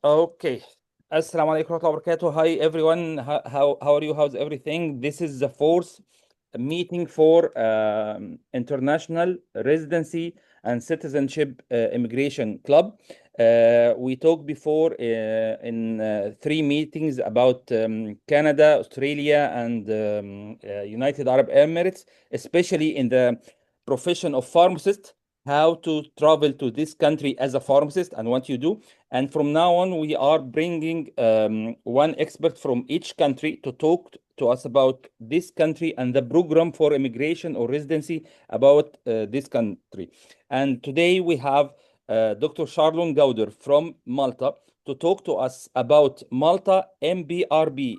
Okay. Assalamu alaikum wa rahmatullahi wa barakatuh. Hi everyone. How are you? How's everything? This is the fourth meeting for International Residency and Citizenship Immigration Club. We talked before in three meetings about Canada, Australia, and United Arab Emirates, especially in the profession of pharmacist, how to travel to this country as a pharmacist and what you do. And from now on, we are bringing one expert from each country to talk to us about this country and the program for immigration or residency about this country. And today we have Dr. Charlon Gowder from Malta to talk to us about Malta MPRP,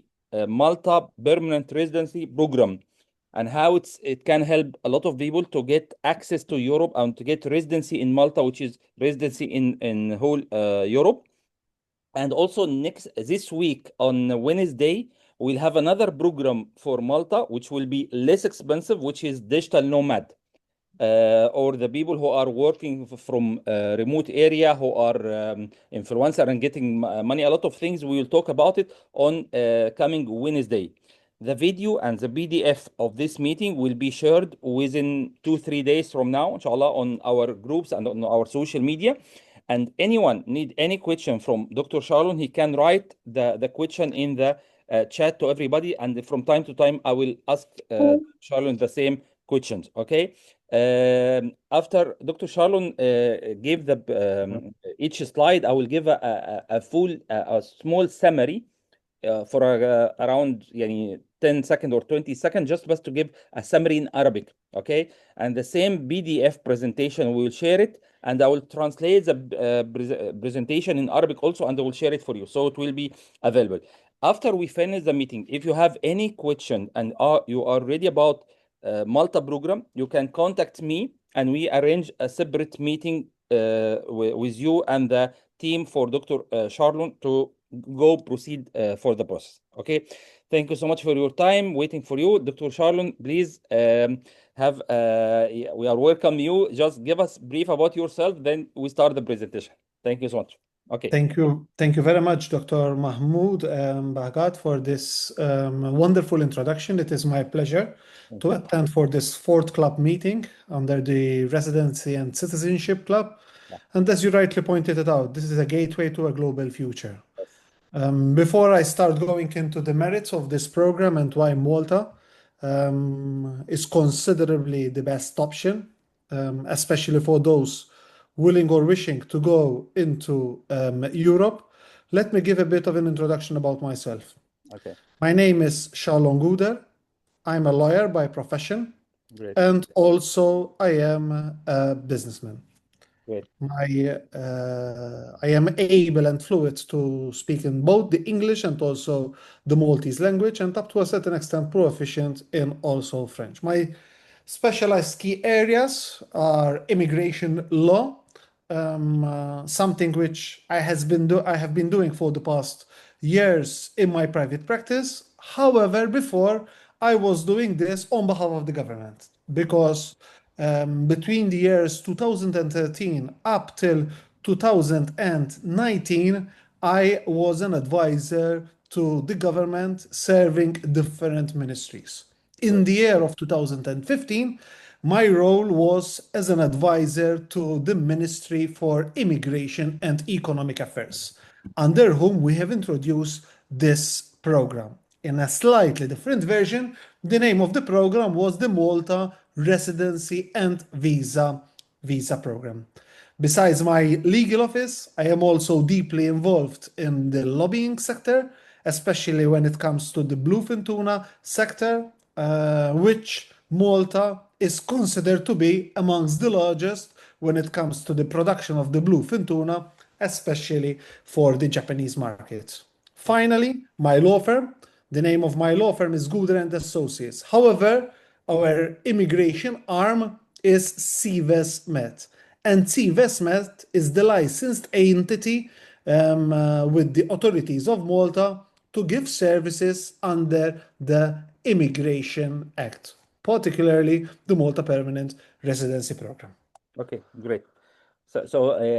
Malta Permanent Residency Program, and how it can help a lot of people to get access to Europe and to get residency in Malta, which is residency in whole Europe. And also this week on Wednesday, we'll have another program for Malta, which will be less expensive, which is digital nomad. Or the people who are working from remote area, who are influencer and getting money, a lot of things. We will talk about it on coming Wednesday. The video and the PDF of this meeting will be shared within 2-3 days from now, inshallah, on our groups and on our social media. And anyone need any question from Dr. Charlon, he can write the question in the chat to everybody. And from time to time, I will ask Charlon the same questions, okay? After Dr. Charlon gave each slide, I will give a full, a small summary for around 10 seconds or 20 seconds, just to give a summary in Arabic, okay? And the same PDF presentation, we will share it, and I will translate the presentation in Arabic also, and I will share it for you, so it will be available. After we finish the meeting, if you have any question and you are ready about Malta program, you can contact me and we arrange a separate meeting with you and the team for Dr. Charlon to proceed for the process. Okay, thank you so much for your time waiting for you. Dr. Charlon, please we are welcome you. Just give us brief about yourself, then we start the presentation. Thank you so much. Okay. Thank you very much, Dr. Mahmoud Bagat, for this wonderful introduction. It is my pleasure to attend for this fourth club meeting under the Residency and Citizenship Club. Yeah. And as you rightly pointed it out, this is a gateway to a global future. Yes. Before I start going into the merits of this program and why Malta is considerably the best option, especially for those willing or wishing to go into Europe, let me give a bit of an introduction about myself. Okay. My name is Charlon Gowder. I'm a lawyer by profession. Great. And also I am a businessman. Great. I am able and fluent to speak in both the English and also the Maltese language, and up to a certain extent proficient in also French. My specialized key areas are immigration law, something which I have been doing for the past years in my private practice. However, before I was doing this on behalf of the government, because between the years 2013 up till 2019, I was an advisor to the government serving different ministries. In the year of 2015, my role was as an advisor to the Ministry for Immigration and Economic Affairs, under whom we have introduced this program. In a slightly different version, the name of the program was the Malta Residency and Visa Program. Besides my legal office, I am also deeply involved in the lobbying sector, especially when it comes to the bluefin tuna sector, which Malta is considered to be amongst the largest when it comes to the production of the bluefin tuna, especially for the Japanese market. Finally, my law firm. The name of my law firm is Gowder and Associates. However, our immigration arm is CVESMET. And CVESMET is the licensed entity with the authorities of Malta to give services under the Immigration Act, particularly the Malta Permanent Residency Program. Okay, great.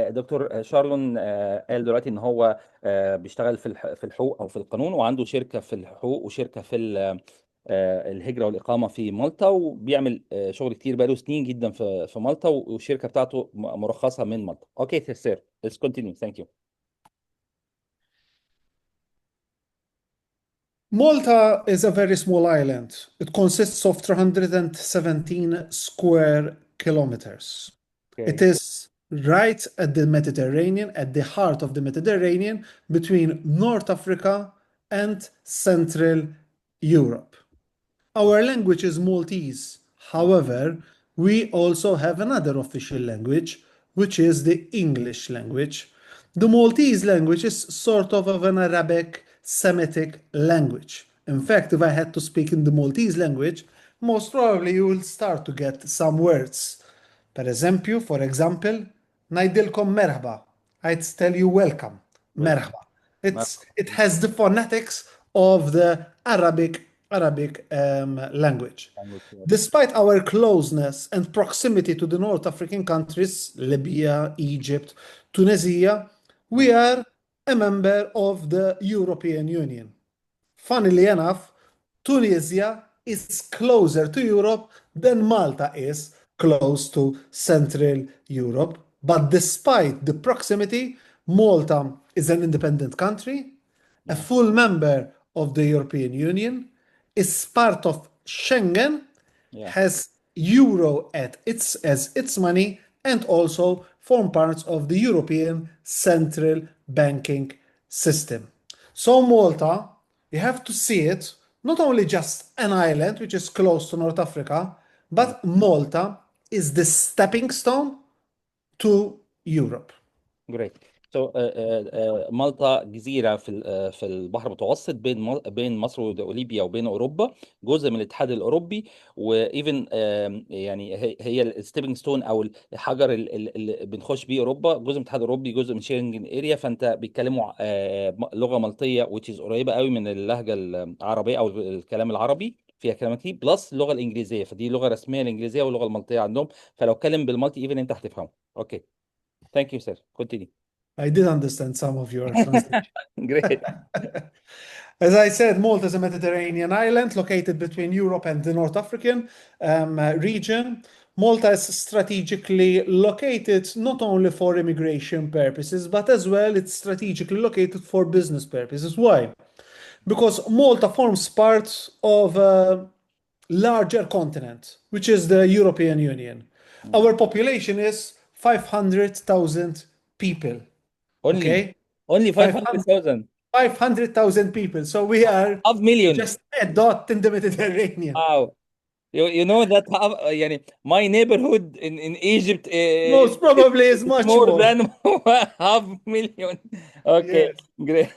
دكتور شارلون قال دلوقتي ان هو بيشتغل في الحقوق او في القانون، وعنده شركه في الحقوق وشركه في الهجره والاقامه في مالطا، وبيعمل شغل كتير بقاله سنين جدا في مالطا، والشركه بتاعته مرخصه من مالطا. اوكي سير، let's continue. Thank you. Malta is a very small island. It consists of 317 square kilometers. It Okay. is right at the Mediterranean, at the heart of the Mediterranean, between North Africa and Central Europe. Our language is Maltese. However, we also have another official language, which is the English language. The Maltese language is sort of an Arabic Semitic language. In fact, if I had to speak in the Maltese language, most probably you will start to get some words. For example, najdilkom merhaba. I'd tell you welcome. Welcome. Merhaba. It has the phonetics of the Arabic language. Despite our closeness and proximity to the North African countries, Libya, Egypt, Tunisia, we are a member of the European Union. Funnily enough, Tunisia is closer to Europe than Malta is close to Central Europe. But despite the proximity, Malta is an independent country, a full member of the European Union, is part of Schengen, has euro as its money, and also form parts of the European central banking system. So Malta, you have to see it not only just an island which is close to North Africa, but Malta is the stepping stone to Europe. Great. So مالطا جزيرة في البحر المتوسط بين مصر وليبيا وبين أوروبا، جزء من الاتحاد الأوروبي، وإيفن يعني هي الستيبنج ستون أو الحجر اللي بنخش بيه أوروبا، جزء من الاتحاد الأوروبي، جزء من شينجن اريا. فأنت بيتكلموا لغة مالطية which is قريبة قوي من اللهجة العربية أو الكلام العربي، فيها كلام كتير بلس اللغة الإنجليزية، فدي لغة رسمية الإنجليزية واللغة المالطية عندهم، فلو اتكلم بالمالتي إيفن أنت هتفهمه. أوكي. Thank you, sir. Continue. I did understand some of your translation. Great. As I said, Malta is a Mediterranean island located between Europe and the North African region. Malta is strategically located not only for immigration purposes, but as well it's strategically located for business purposes. Why? Because Malta forms part of a larger continent, which is the European Union. Our population is 500,000 people. Okay? Only 500,000. 500,000 people. So we are half million. just a dot in the Mediterranean. Wow. You know that يعني my neighborhood in Egypt Most probably is much more more. than half million. Okay, Yes. great.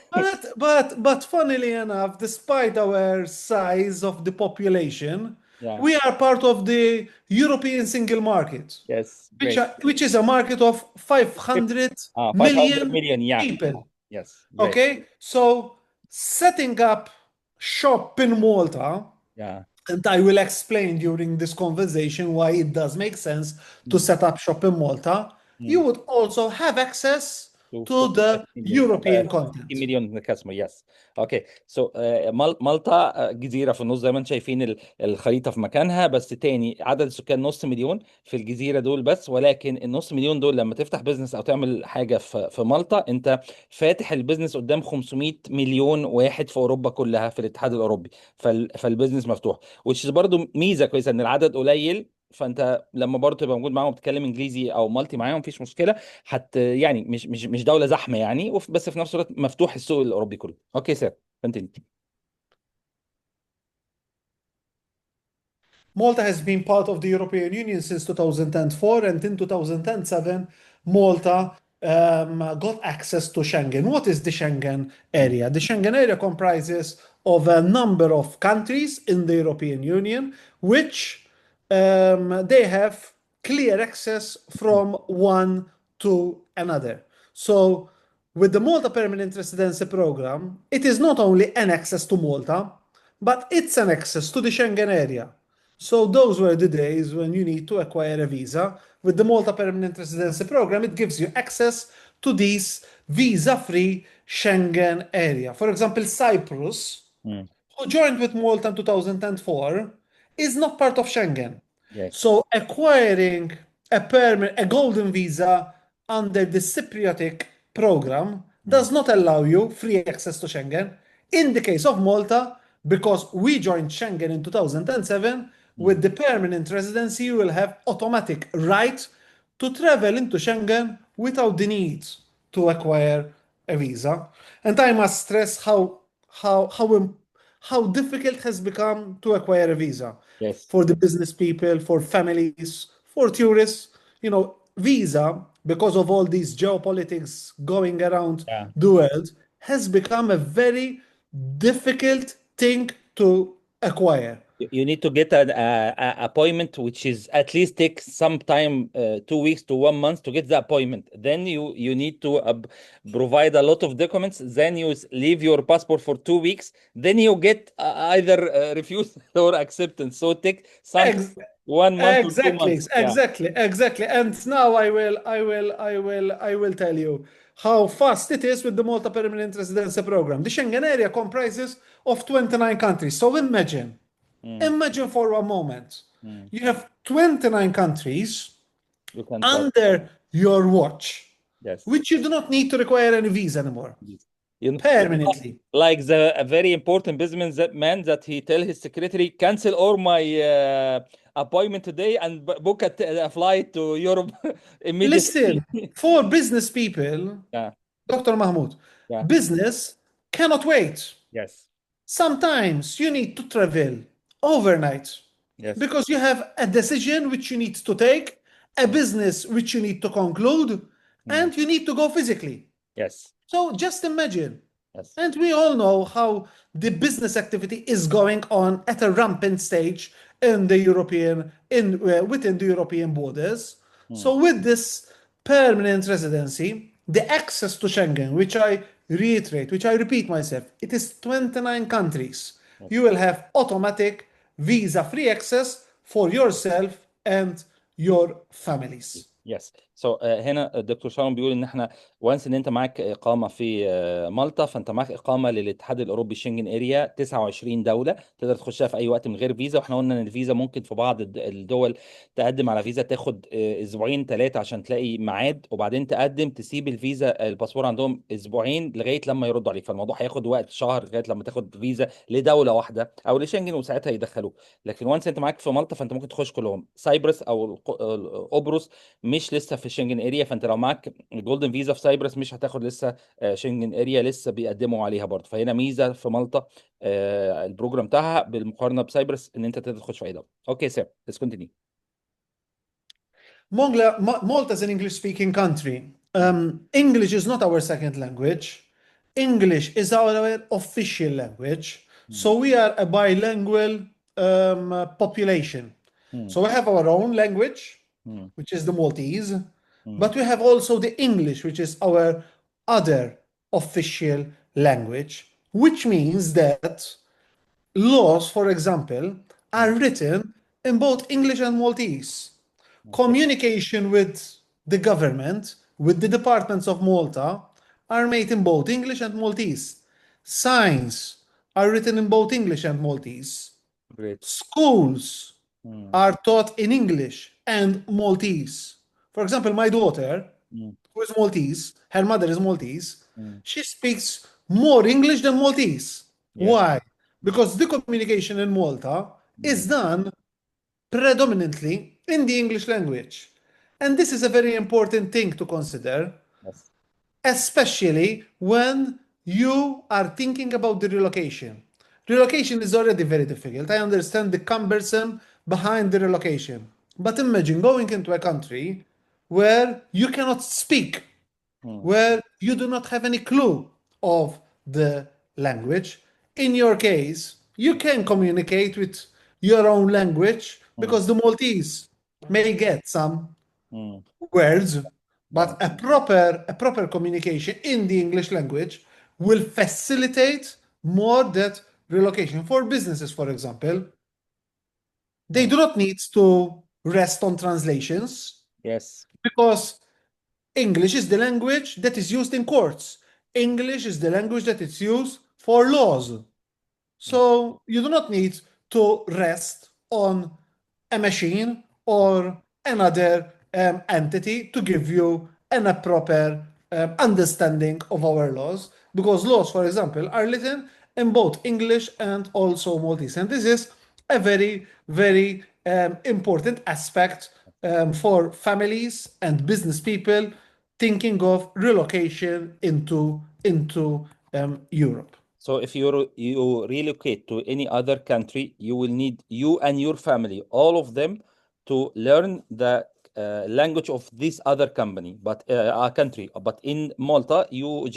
But funnily enough, despite our size of the population, Yeah. we are part of the European single market, Yes, great. which is a market of 500 500 million million, yeah. people. Yes, great. Okay, so setting up shop in Malta, Yeah. and I will explain during this conversation why it does make sense to set up shop in Malta, you would also have access to the European 50 content. مليون كاستمر. يس. اوكي. سو مالطا جزيره في النص زي ما انتم شايفين الخريطه في مكانها، بس تاني عدد السكان نص مليون في الجزيره دول بس، ولكن النص مليون دول لما تفتح بزنس او تعمل حاجه في مالطا، انت فاتح البزنس قدام 500 مليون واحد في اوروبا كلها في الاتحاد الاوروبي، فالبزنس مفتوح، which is برضو ميزه كويسه ان العدد قليل، فانت لما برضه تبقى موجود معاهم بتتكلم انجليزي او مالتي معاهم مفيش مشكله، يعني مش دوله زحمه يعني، بس في نفس الوقت مفتوح السوق الاوروبي كله. اوكي سير، كونتينيو. Malta has been part of the European Union since 2004, and in 2007, Malta got access to Schengen. What is the Schengen area? The Schengen area comprises of a number of countries in the European Union, which they have clear access from one to another. So, with the Malta Permanent Residency Program, it is not only an access to Malta, but it's an access to the Schengen area. So those were the days when you need to acquire a visa. With the Malta Permanent Residency Program, it gives you access to these visa-free Schengen area. For example, Cyprus, Mm. who joined with Malta in 2004, is not part of Schengen. Yes. So acquiring a golden visa under the Cypriotic program does not allow you free access to Schengen. In the case of Malta, because we joined Schengen in 2007, with the permanent residency, you will have automatic right to travel into Schengen without the need to acquire a visa. And I must stress how how how difficult has become to acquire a visa Yes. for the business people, for families, for tourists. You know, visa, because of all these geopolitics going around Yeah. the world, has become a very difficult thing to acquire. You need to get an appointment, which is at least take some time, 2 weeks to 1 month to get the appointment. Then you need to provide a lot of documents. Then you leave your passport for 2 weeks. Then you get either refused or acceptance. So take some Ex- 1 month or two Exactly, months. Yeah. exactly. And now I will tell you how fast it is with the Malta Permanent Residency Program. The Schengen area comprises of 29 countries. So imagine for a moment, Mm. you have 29 countries You can travel. under your watch, Yes. which you do not need to require any visa anymore, You know, permanently. like a very important business that he tell his secretary, cancel all my appointment today and book a flight to Europe immediately. Listen, for business people, Yeah. Dr. Mahmoud, Yeah. business cannot wait. Yes. Sometimes you need to travel overnight Yes. because you have a decision which you need to take, a business which you need to conclude, and you need to go physically. Yes. So just imagine. Yes. And we all know how the business activity is going on at a rampant stage in the within the European borders. So with this permanent residency, the access to Schengen, which I reiterate, which I repeat myself, it is 29 countries. You will have automatic visa-free access for yourself and your families. يس سو هنا الدكتور شارلون بيقول ان احنا وانس ان انت معاك اقامه في مالطا، فانت معاك اقامه للاتحاد الاوروبي شنجن اريا 29 دوله تقدر تخشها في اي وقت من غير فيزا. واحنا قلنا ان الفيزا ممكن في بعض الدول تقدم على فيزا تاخد اسبوعين 3 عشان تلاقي ميعاد، وبعدين تقدم تسيب الفيزا الباسبور عندهم اسبوعين لغايه لما يردوا عليك. فالموضوع هياخد وقت شهر لغايه لما تاخد فيزا لدوله واحده او لشنجن، وساعتها يدخلوك. لكن وانس انت معاك في مالطا فانت ممكن تخش كلهم. سايبرس او قبرص مش لسه في الشنجن اريا، فانت لو معاك الجولدن فيزا في سايبرس مش هتاخد لسه شنجن اريا، لسه بيقدموا عليها برضه. فهنا ميزه في مالطا البروجرام بتاعها بالمقارنه بسايبرس ان انت تقدر تخش في اي دوله. اوكي سير، let's continue. Malta is an English-speaking country. English is not our second language. English is our official language. So we are a bilingual population. So we have our own language, which is the Maltese, but we have also the English, which is our other official language, which means that laws, for example, are written in both English and Maltese. Communication with the government, with the departments of Malta, are made in both English and Maltese. Signs are written in both English and Maltese. Great. Schools are taught in English and Maltese. For example, my daughter, who is Maltese, her mother is Maltese, she speaks more English than Maltese. Yes. Why? Because the communication in Malta is done predominantly in the English language. And this is a very important thing to consider, Yes. especially when you are thinking about the relocation. Relocation is already very difficult. I understand the cumbersome behind the relocation. But imagine going into a country where you cannot speak, where you do not have any clue of the language. In your case, you can communicate with your own language because the Maltese may get some words, but a proper communication in the English language will facilitate more that relocation. For businesses, for example, They do not need to rest on translations Yes. because English is the language that is used in courts. English is the language that is used for laws. So you do not need to rest on a machine or another entity to give you a proper understanding of our laws, because laws, for example, are written in both English and also Maltese. And this is a very, very important aspect for families and business people thinking of relocation into Europe. So if you relocate to any other country, you will need, you and your family, all of them, to learn the language of this other company, but country. But in Malta, you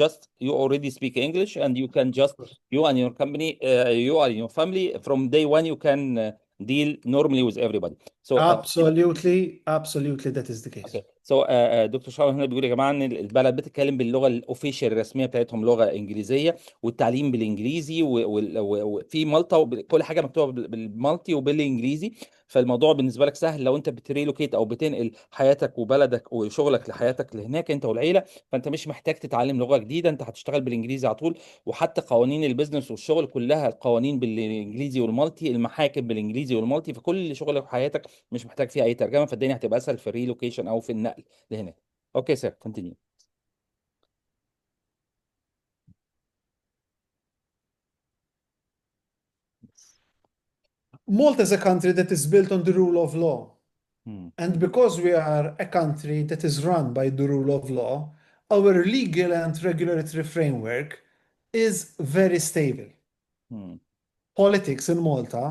already speak English, and you can just, you and your company, you and your family, from day one, you can deal normally with everybody. So Absolutely, absolutely, that is the case. اوكي سو دكتور شارلون هنا بيقول يا جماعه ان البلد بتتكلم باللغه الاوفيشال الرسميه بتاعتهم لغه انجليزيه، والتعليم بالانجليزي، وفي مالطا كل حاجه مكتوبه بالمالطي وبالانجليزي. فالموضوع بالنسبه لك سهل لو انت بتريلوكيت او بتنقل حياتك وبلدك وشغلك لحياتك لهناك انت والعيله، فانت مش محتاج تتعلم لغه جديده، انت هتشتغل بالانجليزي على طول. وحتى قوانين البيزنس والشغل كلها القوانين بالانجليزي والمالطي، المحاكم بالانجليزي والمالطي، فكل شغلك وحياتك مش محتاج فيها اي ترجمه، فالدنيا هتبقى اسهل في الريلوكيشن او في النقل لهناك. اوكي سير كونتينيو. Malta is a country that is built on the rule of law. And because we are a country that is run by the rule of law, our legal and regulatory framework is very stable. Politics in Malta,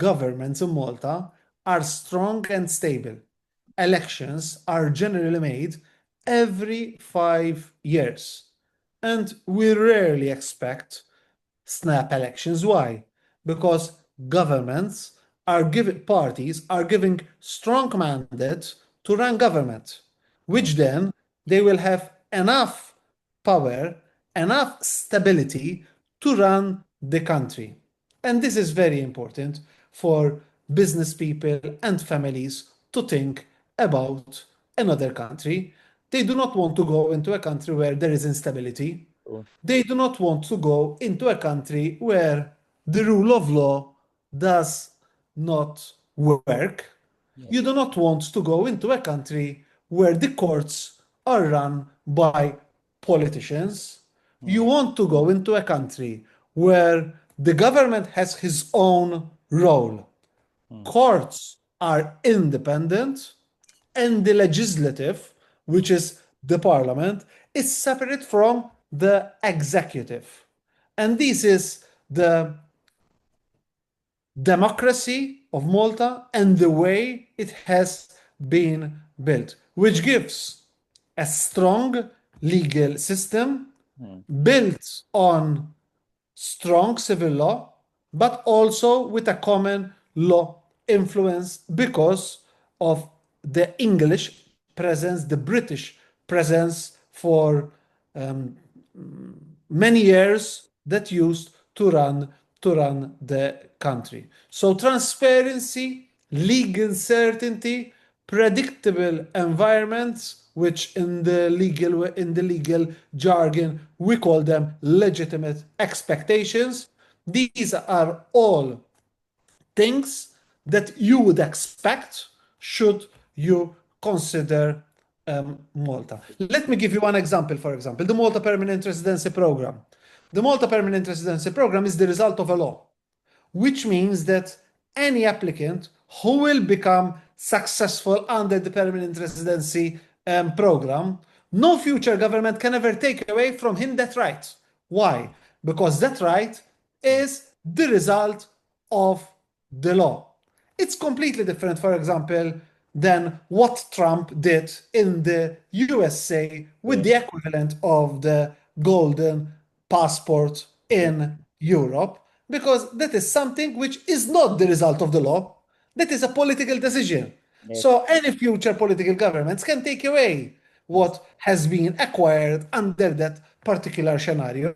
governments in Malta are strong and stable. Elections are generally made every 5 years. And we rarely expect snap elections. Why? Because parties are giving strong mandate to run government, which then they will have enough power, enough stability to run the country. And this is very important for business people and families to think about another country. They do not want to go into a country where there is instability. They do not want to go into a country where the rule of law does not work. You do not want to go into a country where the courts are run by politicians. You want to go into a country where the government has his own role. Courts are independent, and the legislative, which is the parliament, is separate from the executive. And this is the democracy of Malta and the way it has been built, which gives a strong legal system built on strong civil law, but also with a common law influence because of the English presence, the British presence for many years that used to run the country. So transparency, legal certainty, predictable environments, which in the legal jargon we call them legitimate expectations. These are all things that you would expect should you consider Malta. Let me give you one example, for example, the Malta Permanent Residency Program. The Malta Permanent Residency Program is the result of a law, which means that any applicant who will become successful under the permanent residency program, no future government can ever take away from him that right. Why? Because that right is the result of the law. It's completely different, for example, than what Trump did in the USA with the equivalent of the golden passport in Europe, because that is something which is not the result of the law. That is a political decision. So any future political governments can take away what has been acquired under that particular scenario.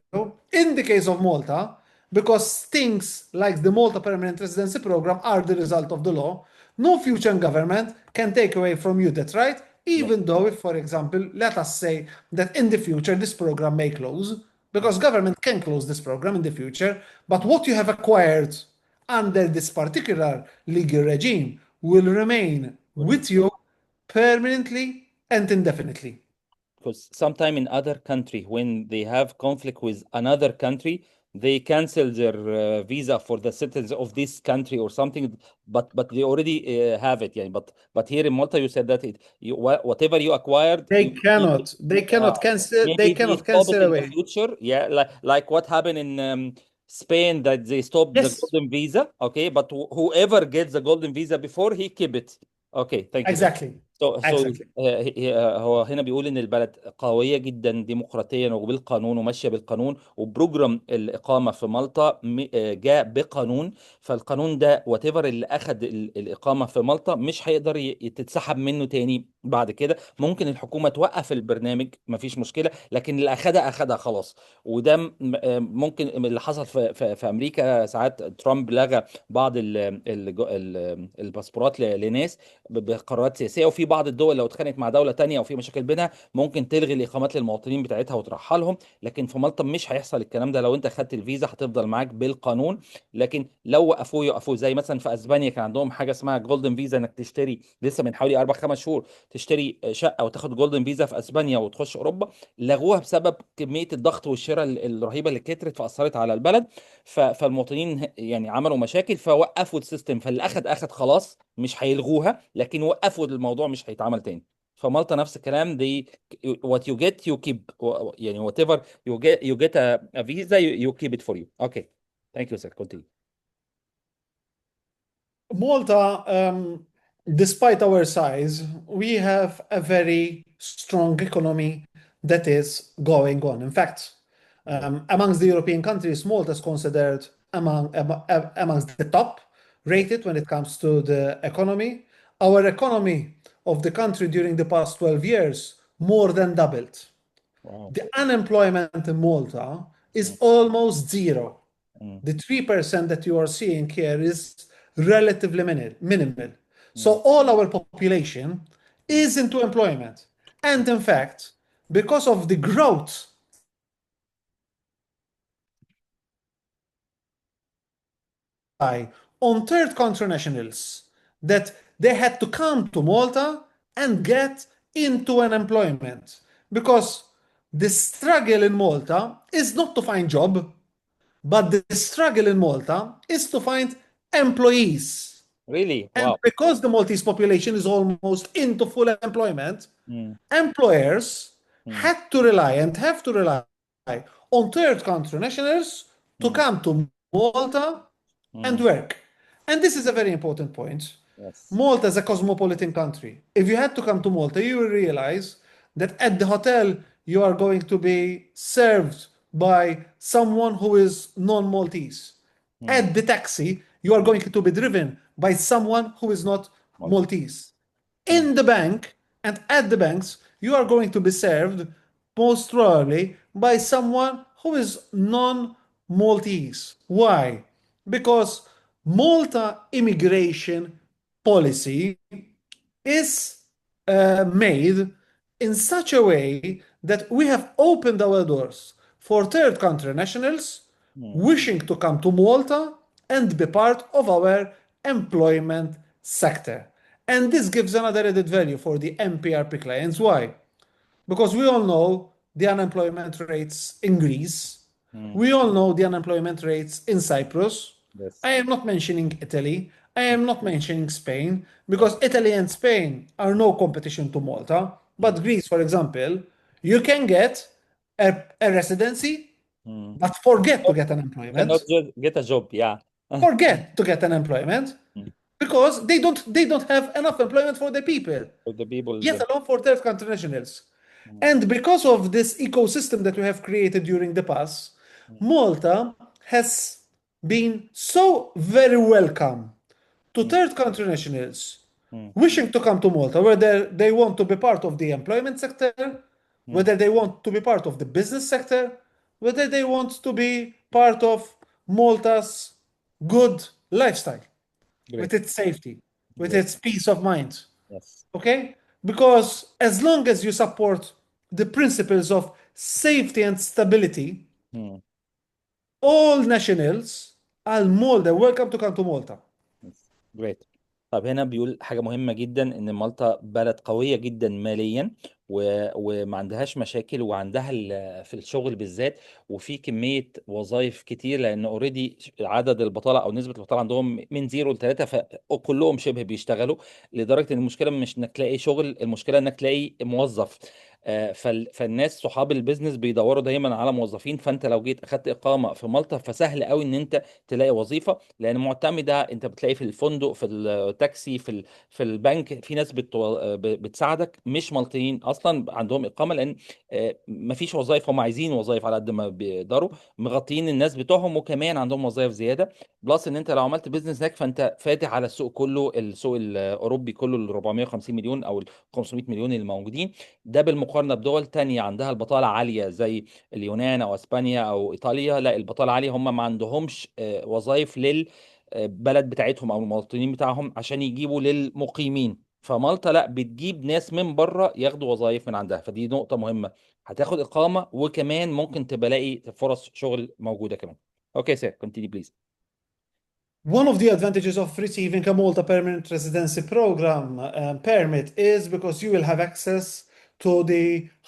In the case of Malta, because things like the Malta Permanent Residency Program are the result of the law. No future government can take away from you that right, Yes. even though if, for example, let us say that in the future this program may close, because government can close this program in the future, but what you have acquired under this particular legal regime will remain with you permanently and indefinitely. Because sometime in other country, when they have conflict with another country, they cancel their visa for the citizens of this country or something, but they already have it. Yeah, but here in Malta, you said that whatever you acquired, They cannot. They uh, cannot cancel. They maybe they cannot stop it cancel in the away. future. Yeah, like what happened in Spain, that they stopped the Yes, golden visa. Okay, but whoever gets the golden visa before, he keep it. Okay, thank you. exactly. So Exactly. هو هنا بيقول ان البلد قويه جدا ديمقراطيا وبالقانون وماشيه بالقانون، وبروجرام الاقامه في مالطا جاء بقانون. فالقانون ده وات ايفر اللي اخذ الاقامه في مالطا مش هيقدر تتسحب منه تاني بعد كده. ممكن الحكومه توقف البرنامج، مفيش مشكله، لكن اللي اخذها خلاص. وده ممكن اللي حصل في امريكا ساعات ترامب لغى بعض الباسبورات لناس بقرارات سياسيه، وفي بعض الدول لو اتخانقت مع دوله تانية او في مشاكل بينها ممكن تلغي الاقامات للمواطنين بتاعتها وترحلهم. لكن في مالطا مش هيحصل الكلام ده. لو انت خدت الفيزا هتفضل معاك بالقانون، لكن لو وقفوه يوقفوه. زي مثلا في اسبانيا كان عندهم حاجه اسمها جولدن فيزا، انك تشتري لسه من حوالي 4 5 شهور تشتري شقه وتاخد جولدن فيزا في اسبانيا وتخش اوروبا. لغوها بسبب كميه الضغط والشراء الرهيبه اللي كترت فاثرت على البلد. فالمواطنين يعني عملوا مشاكل فوقفوا السيستم. فاللي اخد خلاص مش هيلغوها، لكن وقفوا الموضوع مش هيتعمل تاني. فمالطا نفس الكلام. what you get you keep. يعني whatever you get a visa you keep it for you. Okay. Thank you, sir. Continue. Malta, despite our size, we have a very strong economy that is going on. In fact, amongst the European countries, Malta is considered amongst the top rated when it comes to the economy. Our economy of the country during the past 12 years more than doubled. Wow. The unemployment in Malta is Mm, almost zero. mm, The 3% that you are seeing here is relatively minimal. So mm, all our population mm, is into employment. And in fact, because of the growth on third country nationals, that they had to come to Malta and get into an employment. Because the struggle in Malta is not to find job, but the struggle in Malta is to find employees. really? And Wow. because the Maltese population is almost into full employment, Mm, employers mm, had to rely and have to rely on third country nationals to mm, come to Malta and mm. work. And this is a very important point. Yes. Malta is a cosmopolitan country. If you had to come to Malta, you will realize that at the hotel you are going to be served by someone who is non-Maltese. Mm. At the taxi, you are going to be driven by someone who is not Multi. Maltese. Mm, In the bank and at the banks, you are going to be served most probably by someone who is non-Maltese. Why? Because Malta immigration policy is made in such a way that we have opened our doors for third country nationals mm, wishing to come to Malta and be part of our employment sector. And this gives another added value for the MPRP clients. Why? Because we all know the unemployment rates in Greece. mm. We all know the unemployment rates in Cyprus. Yes. I am not mentioning Italy. I Mm, am not mentioning Spain yes. because Italy and Spain are no competition to Malta. Mm, But Greece, for example, you can get a residency, mm. but forget to Oh, get an cannot employment. just get a job. Yeah. Forget to get an employment Mm. because they don't have enough employment for the people, For the people yet that. alone for third country nationals. Mm, And because of this ecosystem that we have created during the past, mm, Malta has been so very welcome to mm, third country nationals mm, wishing to come to Malta, whether they want to be part of the employment sector, mm, whether they want to be part of the business sector, whether they want to be part of Malta's good lifestyle, with Great. its safety, with Great. its peace of mind. Yes. Okay? Because as long as you support the principles of safety and stability, Hmm. all nationals are more than welcome to come to Malta. جريت. طب هنا بيقول حاجة مهمة جدا ان مالطا بلد قوية جدا ماليا وما عندهاش مشاكل وعندها في الشغل بالذات وفي كمية وظائف كتير لان اوريدي عدد البطالة او نسبة البطالة عندهم من 0 ل 3 فكلهم شبه بيشتغلوا لدرجة ان المشكلة مش انك تلاقي شغل، المشكلة انك تلاقي موظف. فالناس صحاب البيزنس بيدوروا دايما على موظفين، فانت لو جيت اخدت اقامة في مالطا فسهل قوي ان انت تلاقي وظيفة لان معتمده. انت بتلاقي في الفندق، في التاكسي، في البنك، في ناس بتساعدك مش مالطيين اصلا عندهم اقامه، لان مفيش وظائف، هم عايزين وظائف على قد ما بيقدروا، مغطيين الناس بتوعهم وكمان عندهم وظائف زياده. بلس ان انت لو عملت بيزنس هناك فانت فاتح على السوق كله، السوق الاوروبي كله، ال 450 مليون او ال 500 مليون اللي موجودين. ده بالمقارنه بدول تانية عندها البطاله عاليه زي اليونان او اسبانيا او ايطاليا، لا البطاله عاليه، هم ما عندهمش وظائف للبلد بتاعتهم او المواطنين بتاعهم عشان يجيبوا للمقيمين. فمالطا لا بتجيب ناس من بره ياخدوا وظائف من عندها، فدي نقطة مهمة. هتاخد إقامة وكمان ممكن تبقى لاقي فرص شغل موجودة كمان. اوكي سير continue please. One of the advantages of receiving a Malta Permanent Residency Program permit is because you will have access to the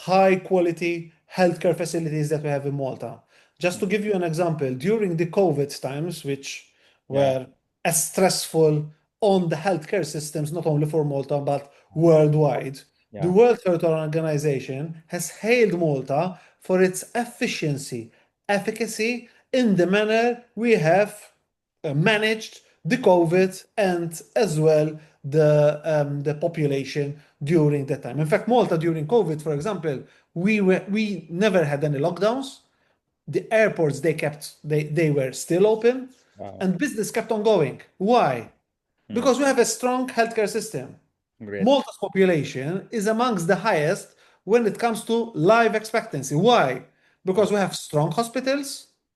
high quality healthcare facilities that we have in Malta. Just to give you an example, during the COVID times, which Yeah. were as stressful on the healthcare systems, not only for Malta, but worldwide, the Yeah. World Health Organization has hailed Malta for its efficiency, efficacy in the manner we have managed the COVID and as well the population during that time. In fact, Malta during COVID, for example, we never had any lockdowns. The airports they were still open, Wow. and business kept on going. Why? Hmm. Because we have a strong healthcare system. Great. Malta's population is amongst the highest when it comes to life expectancy. Why? Hmm. Because we have strong hospitals,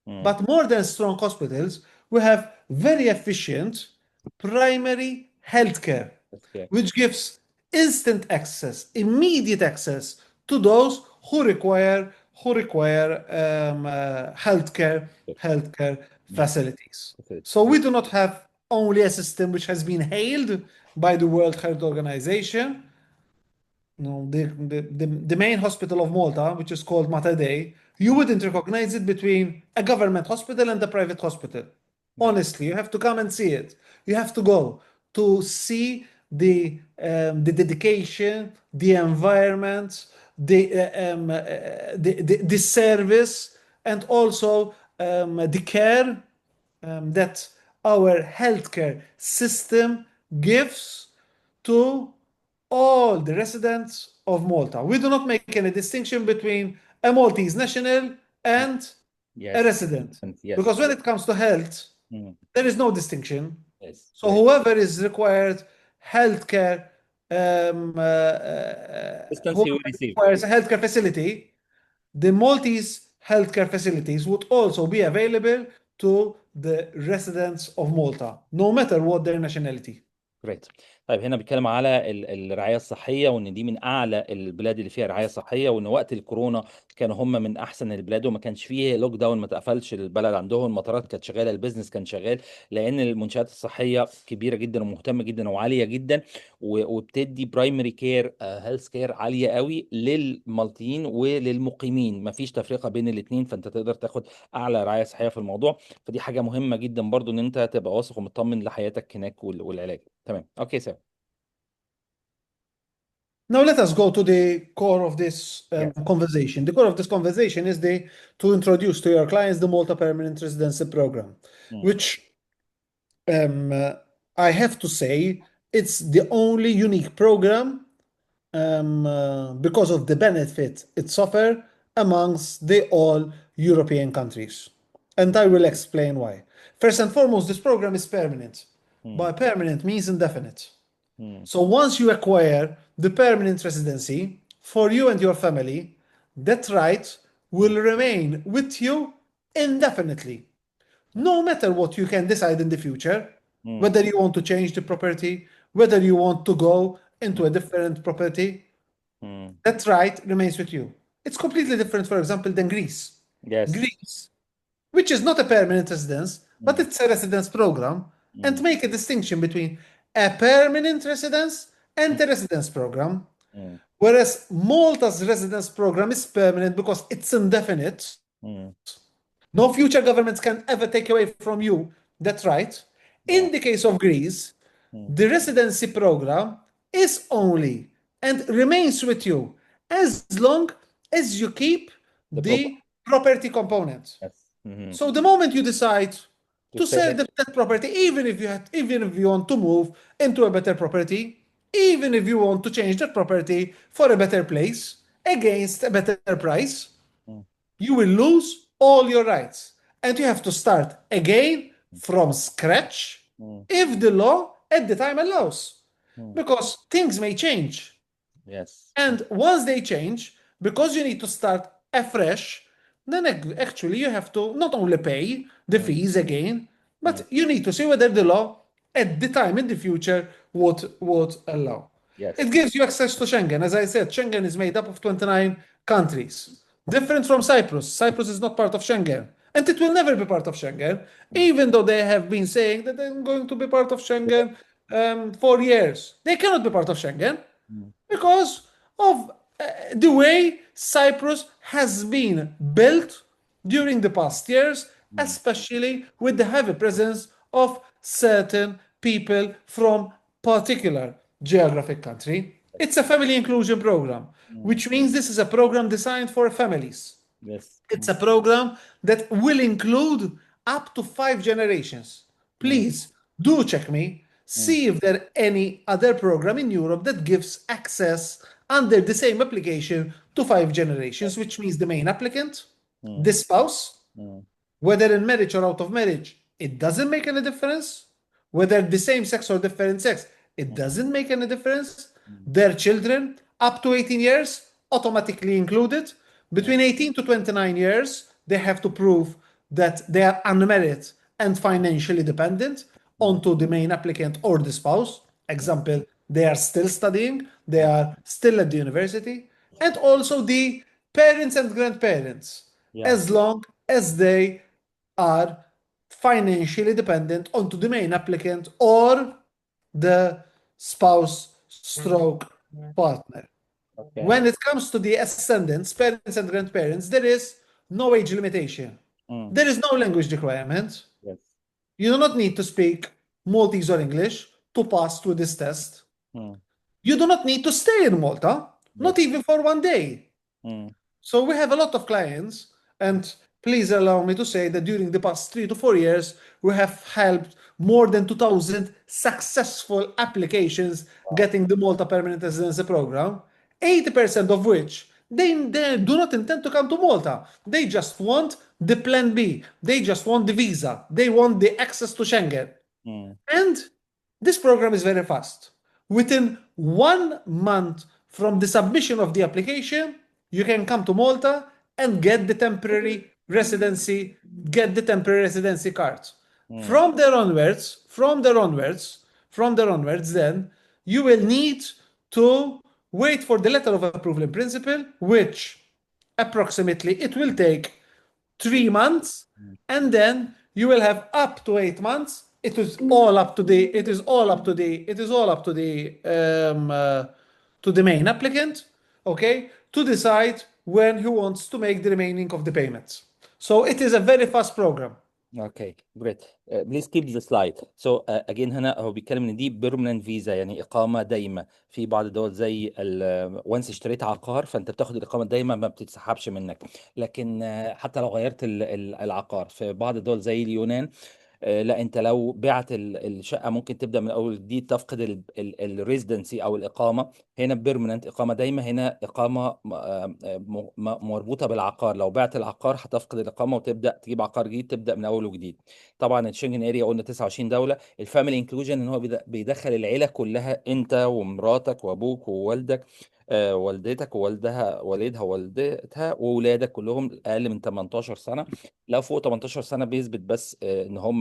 Hmm. but more than strong hospitals, we have very efficient primary healthcare, Okay. which gives instant access, immediate access to those who require healthcare Yeah. facilities. That's it. So we do not have only a system which has been hailed by the World Health Organization. No, the main hospital of Malta, which is called Matadei, you wouldn't recognize it between a government hospital and a private hospital. Yeah. Honestly, you have to come and see it. You have to go to see the dedication, the environment, the service, and also the care that our healthcare system gives to all the residents of Malta. We do not make any distinction between a Maltese national and a Yes. resident. And yes. Because when it comes to health, Hmm. there is no distinction. Yes. So Great. whoever is required healthcare, Distance he will whoever receive. requires a healthcare facility, the Maltese healthcare facilities would also be available to the residents of Malta, no matter what their nationality. جريت. طيب هنا بيتكلم على الرعايه الصحيه وان دي من اعلى البلاد اللي فيها رعايه صحيه، وان وقت الكورونا كانوا هم من احسن البلاد وما كانش فيه لوك داون، ما تقفلش البلد عندهم، المطارات كانت شغاله، البيزنس كان شغال، لان المنشات الصحيه كبيره جدا ومهتمه جدا وعاليه جدا وبتدي برايمري كير هيلث كير عاليه قوي للمالطيين وللمقيمين، ما فيش تفرقه بين الاثنين، فانت تقدر تاخد اعلى رعايه صحيه في الموضوع. فدي حاجه مهمه جدا برضو ان انت تبقى واثق ومطمن لحياتك هناك والعلاج. تمام. اوكي سام. Now let us go to the core of this Yes. conversation. The core of this conversation is to introduce to your clients the Malta Permanent Residency Program, Mm. which um, uh, I have to say it's the only unique program because of the benefit it offers amongst the all European countries. And I will explain why. First and foremost, this program is permanent. Mm. By permanent means indefinite. Mm. So once you acquire the permanent residency for you and your family, that right Mm. will remain with you indefinitely. no matter what you can decide in the future, Mm. whether you want to change the property, whether you want to go into a different property, Mm. that right remains with you. It's completely different, for example, than Greece. Yes. Greece, which is not a permanent residence, but it's a residence program, and make a distinction between a permanent residence and a residence program. Mm. Whereas Malta's residence program is permanent because it's indefinite. Mm. No future governments can ever take away from you that right. In the case of Greece, the residency program is only and remains with you as long as you keep the property component. Yes. Mm-hmm. So the moment you decide to stay sell there. that property, even if you want to move into a better property, even if you want to change that property for a better place against a better price, you will lose all your rights. And you have to start again from scratch if the law at the time allows. Because things may change. Yes. And once they change, because you need to start afresh, then actually you have to not only pay the fees again, but you need to see whether the law at the time in the future would allow. Yes. It gives you access to Schengen. As I said, Schengen is made up of 29 countries. Different from Cyprus. Cyprus is not part of Schengen. And it will never be part of Schengen, even though they have been saying that they're going to be part of Schengen for years. They cannot be part of Schengen because of the way Cyprus has been built during the past years, especially with the heavy presence of certain people from particular geographic country. It's a family inclusion program, which means this is a program designed for families. Yes. It's a program that will include up to 5 generations. Please do check me. See if there any other program in Europe that gives access under the same application to 5 generations, which means the main applicant, the spouse, whether in marriage or out of marriage, it doesn't make any difference. Whether the same sex or different sex, it doesn't make any difference. Their children, up to 18 years, automatically included. Between 18 to 29 years, they have to prove that they are unmarried and financially dependent onto the main applicant or the spouse. Example, they are still studying, they are still at the university, and also the parents and grandparents, as long as they are financially dependent onto the main applicant or the spouse stroke partner. When it comes to the ascendants, parents and grandparents, there is no age limitation. There is no language requirement. Yes. You do not need to speak Maltese or English to pass through this test. You do not need to stay in Malta, not even for one day. So we have a lot of clients, and please allow me to say that during the past 3 to 4 years, we have helped more than 2,000 successful applications getting the Malta Permanent Residency Program, 80% of which they do not intend to come to Malta. They just want the plan B. They just want the visa. They want the access to Schengen. And this program is very fast. Within 1 month from the submission of the application, you can come to Malta and get the temporary residency card. From there onwards, then you will need to wait for the letter of approval in principle, which approximately it will take 3 months, and then you will have up to 8 months. It is all up to the main applicant, okay, to decide when he wants to make the remaining of the payments. So it is a very fast program. Okay, great. Please keep the slide. So again هنا هو بيتكلم ان دي بيرمننت فيزا، يعني اقامه دايمه. في بعض الدول زي وانس اشتريت عقار فانت بتاخد الاقامه الدايمه ما بتتسحبش منك، لكن حتى لو غيرت العقار في بعض الدول زي اليونان لا، انت لو بعت الشقه ممكن تبدا من اول جديد، تفقد الريزيدنسي او الاقامه. هنا بيرمننت اقامه دايمه، هنا اقامه مربوطه بالعقار. لو بعت العقار هتفقد الاقامه وتبدا تجيب عقار جديد، تبدا من اول وجديد. طبعا الشنجن اريا قلنا 29 دوله. الفاميلي انكلوجن ان هو بيدخل العيله كلها، انت ومراتك وابوك ووالدك والدتك ووالدها والدها ووالدتها وولادك كلهم اقل من 18 سنه. لو فوق 18 سنه بيثبت بس ان هم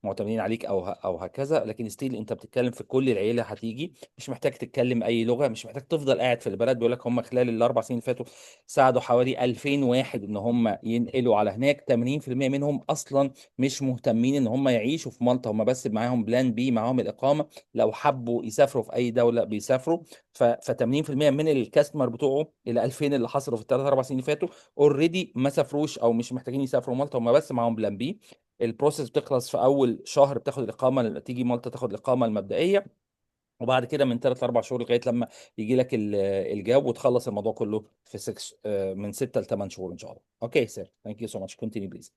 معتمدين عليك او هكذا، لكن ستيل انت بتتكلم في كل العيله هتيجي، مش محتاج تتكلم اي لغه، مش محتاج تفضل قاعد في البلد. بيقول لك هم خلال الاربع سنين اللي فاتوا ساعدوا حوالي 2000 واحد ان هم ينقلوا على هناك. 80% منهم اصلا مش مهتمين ان هم يعيشوا في مالطا، هم بس معاهم بلان بي، معاهم الاقامه، لو حبوا يسافروا في اي دوله بيسافروا. ف 80% من الكاستمر بتوعه الى 2000 اللي حصلوا في الثلاث اربع سنين اللي فاتوا اوريدي ما سافروش او مش محتاجين يسافروا مالطا، هم بس معاهم بلان بي. البروسيس بتخلص في اول شهر، بتاخد الاقامه، تيجي مالطا تاخد الاقامه المبدئيه، وبعد كده من 3 ل 4 شهور لغايه لما يجي لك الجواب، وتخلص الموضوع كله في 6 من 6 ل 8 شهور ان شاء الله. اوكي سير، ثانك يو سو ماتش، كونتينيو بليز.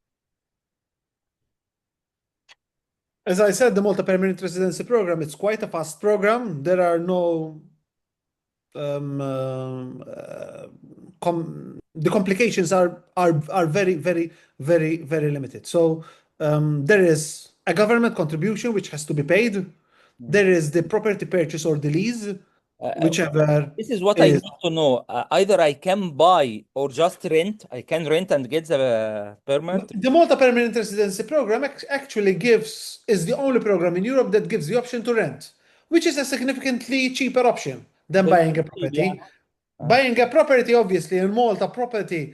As I said, the Malta Permanent Residency Program, it's quite a fast program. There are no the complications are very limited. So there is a government contribution which has to be paid. There is the property purchase or the lease, whichever This is what I is. need to know. Either I can buy or just rent. I can rent and get the permit. The Malta Permanent Residency Program actually is the only program in Europe that gives the option to rent, which is a significantly cheaper option than Very buying a cheap, yeah. property. Buying a property, obviously, in Malta, property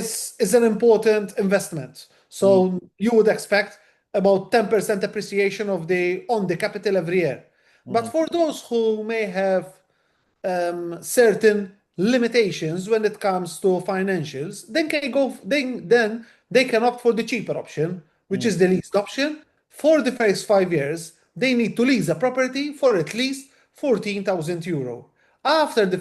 is an important investment. So you would expect about 10% appreciation on the capital every year. But for those who may have certain limitations when it comes to financials, then they can opt for the cheaper option, which is the leased option. For the first 5 years, they need to lease a property for at least 14,000 euro. After the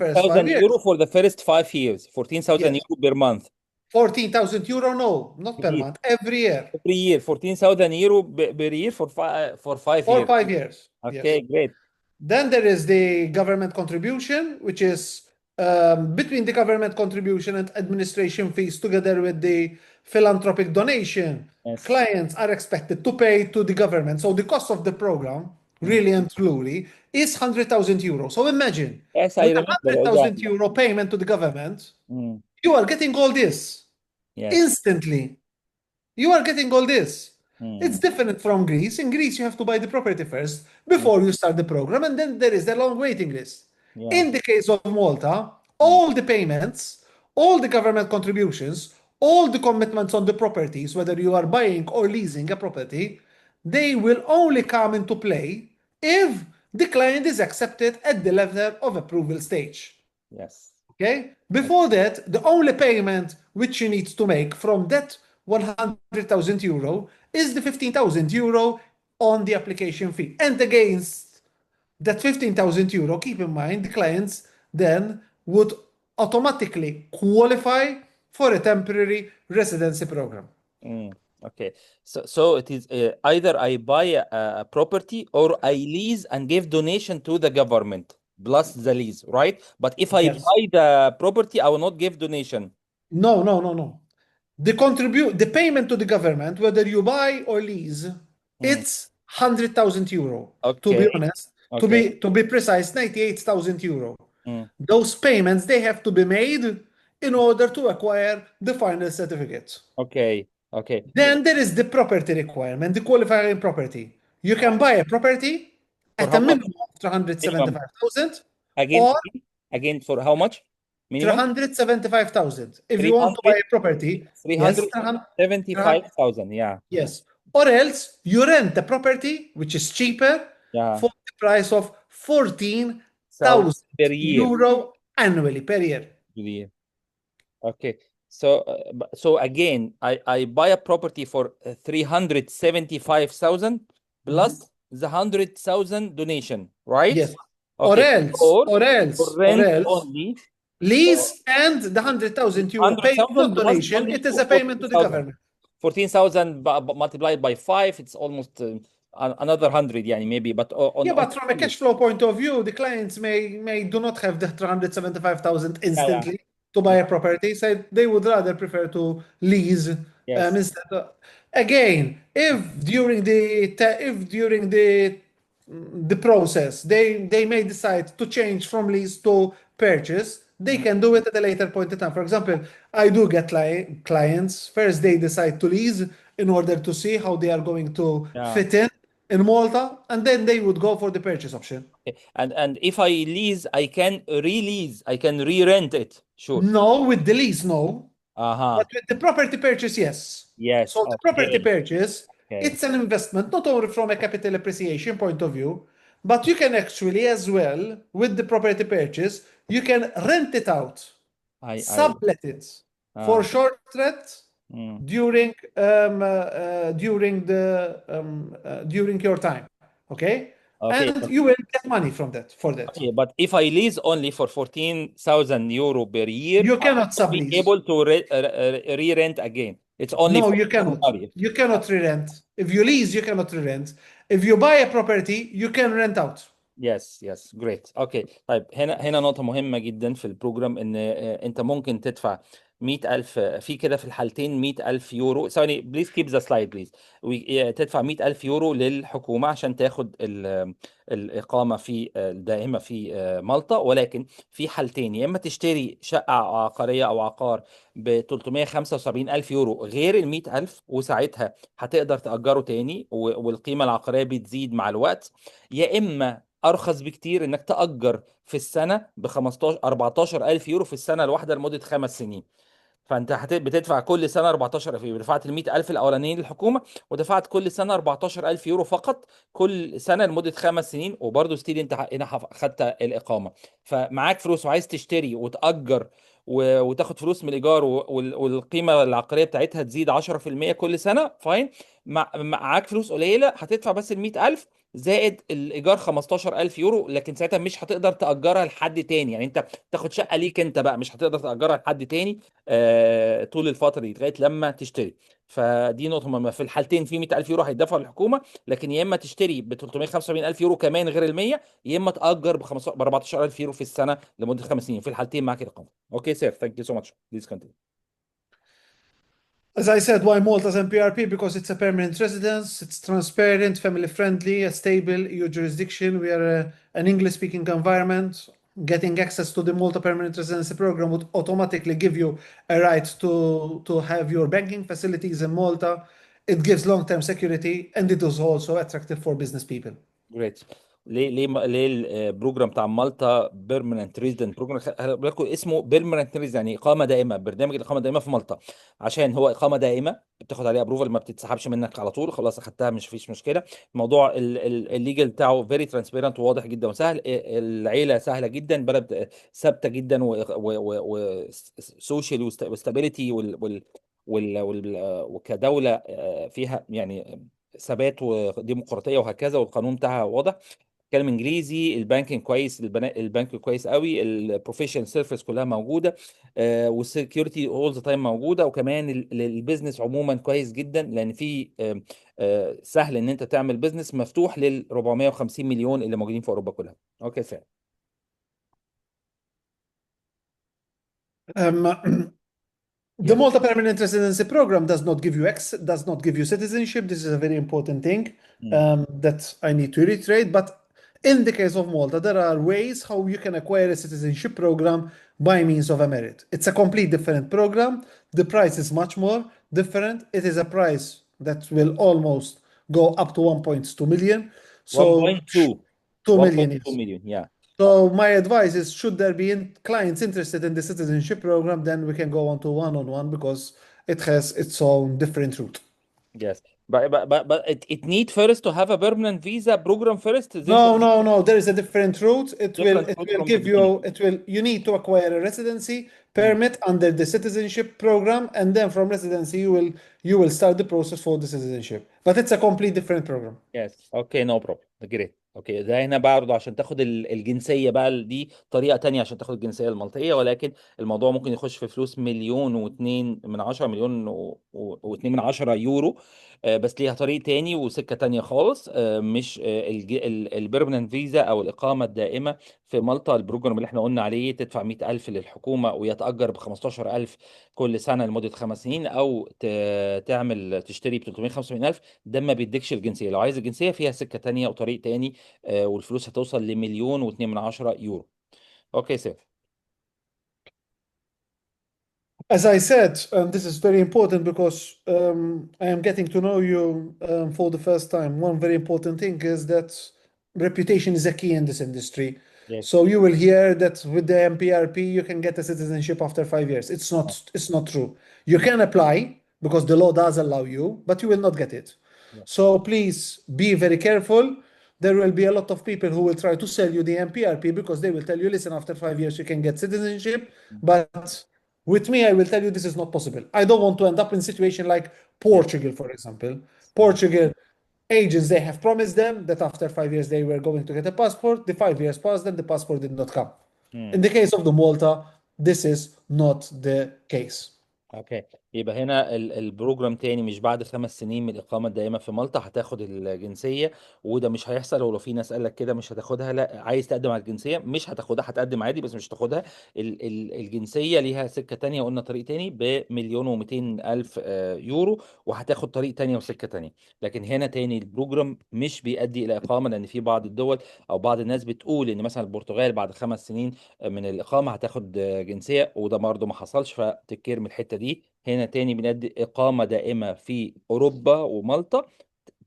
first 5 years, €1,000 for the first 5 years. 14,000 yes, euro per month. 14,000 euro, no, not Per per year. month, every year, Every year, 14,000 euro per year for five for years. 5 years, yes. Okay, great. Then there is the government contribution, which is between the government contribution and administration fees, together with the philanthropic donation, Yes. clients are expected to pay to the government. So the cost of the program, really and truly, is 100,000 euro. So imagine, Yes, I with a remember all that. 100,000 euro payment to the government, Mm. you are getting all this Yes. instantly. You are getting all this. It's Mm. different from Greece. In Greece, you have to buy the property first before you start the program, and then there is a long waiting list. Yeah. In the case of Malta, Mm. all the payments, all the government contributions, all the commitments on the properties, whether you are buying or leasing a property, they will only come into play if the client is accepted at the level of approval stage. Yes. Okay? Before that, the only payment which you need to make from that 100,000 euro is the 15,000 euro on the application fee. And against that 15,000 euro, keep in mind, the clients then would automatically qualify for a temporary residency program. Mm. Okay. So it is either I buy a property or I lease and give donation to the government plus the lease, right? But if I Yes. buy the property, I will not give donation. No, no, no, no. The payment to the government, whether you buy or lease, Mm. it's 100,000 euro. To be Okay. honest, to Okay. be to be precise, 98,000 euro. Mm. Those payments they have to be made in order to acquire the final certificate. Okay. Okay. Then there is the property requirement, the qualifying property. You can buy a property For at how a much minimum of minimum? 375,000 Again, or again, again, for how much minimum? 375,000. If you want to buy 300, a property, yes, 300. 375,000. Yeah. Yes. Or else you rent the property, which is cheaper, Yeah. for the price of So 14,000 per year. euro annually per year. Per year. Okay. So, so again, I buy a property for 375,000 plus the 100,000 donation, right? Yes. Or Okay. else, Or or for else, or rent else, only, lease and the 100,000 euro payment, 100,000 not plus donation, only it is a payment to the 14,000. government. 14,000 multiplied by 5, it's almost another 100, yeah, maybe. But Yeah, but from a cash flow point of view, the clients may do not have the 375,000 yeah, yeah. instantly to buy a property. So they would rather prefer to lease Yes. instead. Again, if during the the process. They may decide to change from lease to purchase. They can do it at a later point in time. For example, I do get clients. First, they decide to lease in order to see how they are going to Yeah. fit in Malta, and then they would go for the purchase option. Okay. And if I lease, I can release, I can re-rent it. Sure. No, with the lease, no. Uh-huh. But with the property purchase, yes. Yes. So the property Okay. purchase, Okay. it's an investment, not only from a capital appreciation point of view, but you can actually as well, with the property purchase, you can rent it out, I sublet it for short rent during during your time. Okay? Okay. And you will get money from that for that. Okay, but if I lease only for 14,000 euro per year, You I cannot will be sublease. able to re-rent again. It's only No, for you cannot. January. You cannot re-rent. If you lease, you cannot re-rent. If you buy a property, you can rent out. يس جريت. اوكي طيب، هنا نقطة مهمة جدا في البروجرام، ان انت ممكن تدفع 100,000 في كده في الحالتين. 100,000 يورو، ثواني بليز كيب ذا سلايد بليز. تدفع 100,000 يورو للحكومة عشان تاخد الإقامة في الدائمة في مالطا. ولكن في حالتين، يا إما تشتري شقة عقارية أو عقار ب 375,000 يورو غير ال 100,000، وساعتها هتقدر تأجره تاني والقيمة العقارية بتزيد مع الوقت. يا إما ارخص بكتير، انك تأجر في السنه ب 15 14,000 يورو في السنه الواحده لمده 5 سنين. فانت بتدفع كل سنه 14,000 يورو. دفعت ال 100,000 الاولانيين للحكومه، ودفعت كل سنه 14,000 يورو فقط كل سنه لمده 5 سنين، وبرضه ستيل انت هنا خدت الاقامه. فمعاك فلوس وعايز تشتري وتأجر وتاخد فلوس من الايجار والقيمه العقاريه بتاعتها تزيد 10% كل سنه، فاين. معاك فلوس قليله، هتدفع بس ال 100,000 زائد الايجار 15,000 يورو. لكن ساعتها مش هتقدر تأجرها لحد تاني، يعني انت تاخد شقه ليك انت بقى، مش هتقدر تأجرها لحد تاني طول الفتره دي لغايه لما تشتري. فدي نقطه مهمه. في الحالتين في 100,000 يورو هيدفعوا للحكومه، لكن يا اما تشتري ب 375,000 يورو كمان غير ال 100، يا اما تأجر ب 14,000 يورو في السنه لمده 5 سنين. في الحالتين معاك الاقامه. اوكي سير، ثانك يو سو ماتش، بليز كونتينيو. As I said, why Malta's MPRP? Because it's a permanent residence, it's transparent, family friendly, a stable EU jurisdiction. We are an English speaking environment. Getting access to the Malta Permanent Residency Program would automatically give you a right to have your banking facilities in Malta. It gives long term security and it is also attractive for business people. جريت. ليه البروجرام بتاع مالتا بيرمننت ريزيدنت بروجرام، خلي بالكم اسمه بيرمننت ريزيدنت، يعني اقامه دائمه، برنامج الاقامه الدائمه في مالطا. عشان هو اقامه دائمه بتاخد عليها ابروفال، ما بتتسحبش منك على طول. خلاص اخدتها مش فيش مشكله. الموضوع الليجل بتاعه فيري ترانسبيرنت وواضح جدا وسهل. العيله سهله جدا، بلد ثابته جدا وسوشيال وستابيليتي وكدوله فيها يعني ثبات وديمقراطيه وهكذا، والقانون بتاعها واضح. كلام انجليزي، البانكينج كويس، البنك كويس قوي، البروفيشنال سيرفيس كلها موجوده، والسكيورتي اول ذا تايم موجوده. وكمان البيزنس عموما كويس جدا، لان في سهل ان انت تعمل بيزنس مفتوح لل 450 مليون اللي موجودين في اوروبا كلها. اوكي سهل. The Malta Permanent Residency Program does not give you does not give you citizenship. This is a very important thing that I need to reiterate. But in the case of Malta, there are ways how you can acquire a citizenship program by means of a merit. It's a complete different program. The price is much more different. It is a price that will almost go up to 1.2 million. So 1.2 2 million, 1.2 yes. million. Yeah. So my advice is, should there be clients interested in the citizenship program, then we can go on to one-on-one because it has its own different route. Yes. But it need first to have a permanent visa program first. No. There is a different route. It will Different route from the give you beginning. you need to acquire a residency permit under the citizenship program, and then from residency you will start the process for the citizenship. But it's a complete different program. يس اوكي نو بروبلم جريت. اوكي ده هنا برضه عشان تاخد الجنسيه بقى، دي طريقه تانية عشان تاخد الجنسيه المالطيه. ولكن الموضوع ممكن يخش في فلوس 1,2 مليون واتنين من عشرة يورو. بس ليها طريق تاني وسكه تانية خالص. مش البيرمننت فيزا او الاقامه الدائمه في مالطا. البروجرام اللي احنا قلنا عليه تدفع 100,000 للحكومه ويتأجر ب 15,000 كل سنه لمده 5 سنين، او تشتري ب 375,000. ده ما بيديكش الجنسيه. لو عايز الجنسيه فيها سكه تانية وطريق تاني والفلوس هتوصل لمليون واتنين من عشرة يورو. اوكي سيف. As I said, and this is very important because I am getting to know you for the first time. One very important thing is that reputation is a key in this industry. Yes. So you will hear that with the MPRP you can get a citizenship after 5 years. Oh, It's not true. You can apply because the law does allow you, but you will not get it. yeah. So please be very careful. There will be a lot of people who will try to sell you the MPRP because they will tell you, listen, after 5 years you can get citizenship, but with me, I will tell you this is not possible. I don't want to end up in a situation like Yeah. Portugal, for example. Mm. Portugal agents, they have promised them that after 5 years they were going to get a passport. The 5 years passed, then the passport did not come. Mm. In the case of the Malta, this is not the case. اوكي، يبقى هنا البروجرام تاني، مش بعد 5 سنين من الإقامة الدائمة في مالطا هتاخد الجنسية، وده مش هيحصل. ولو في ناس قال لك كده مش هتاخدها، لا، عايز تقدم على الجنسية مش هتاخدها، هتقدم عادي بس مش هتاخدها. الجنسية ليها سكة تانية، قلنا طريق تاني بمليون ومئتين ألف يورو، وهتاخد طريق تانية وسكة تانية. لكن هنا تاني البروجرام مش بيؤدي إلى إقامة، لأن في بعض الدول أو بعض الناس بتقول إن مثلا البرتغال بعد 5 سنين من الإقامة هتاخد جنسية، وده برضه ما حصلش، فتكير من الحتة دي. هنا تاني بندي إقامة دائمة في أوروبا ومالطا،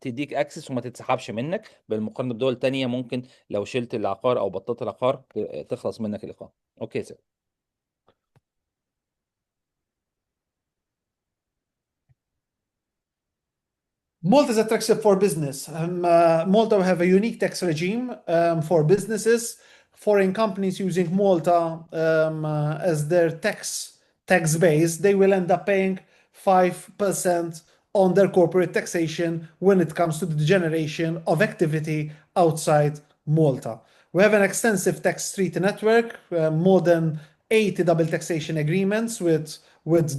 تديك اكسس وما تتسحبش منك، بالمقارنة بدول تانية ممكن لو شلت العقار أو بطلت العقار تخلص منك الإقامة. أوكي سير. Malta is attractive for business. Malta will have a unique tax regime for businesses. Foreign companies using Malta as their tax base, they will end up paying 5% on their corporate taxation when it comes to the generation of activity outside Malta. We have an extensive tax treaty network, more than 80 double taxation agreements with